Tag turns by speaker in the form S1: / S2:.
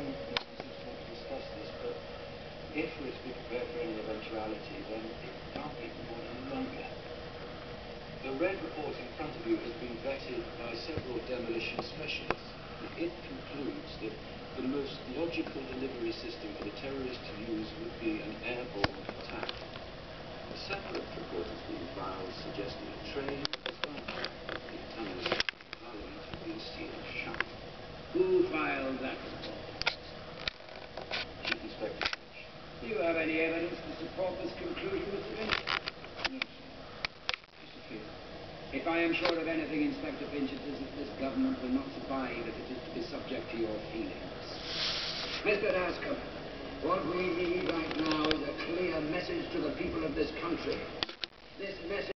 S1: discuss this, but if we're to be prepared for any eventuality, then it can't be for any longer. The red report in front of you has been vetted by several demolition specialists. It concludes that the most logical delivery system for the terrorists to use would be an airborne attack. A separate report has been filed suggesting a train has gone. The tunnels of Parliament have been sealed shut.
S2: Who filed that report?
S1: Chief Inspector.
S2: Do you have any evidence to support this conclusion, Mr. Finch?
S1: Yes, Mr. Field.
S2: If I am sure of anything, Inspector Finch, it is that this government will not survive if it is to be subject to your feelings. Mr. Daskam, what we need right now is a clear message to the people of this country. This message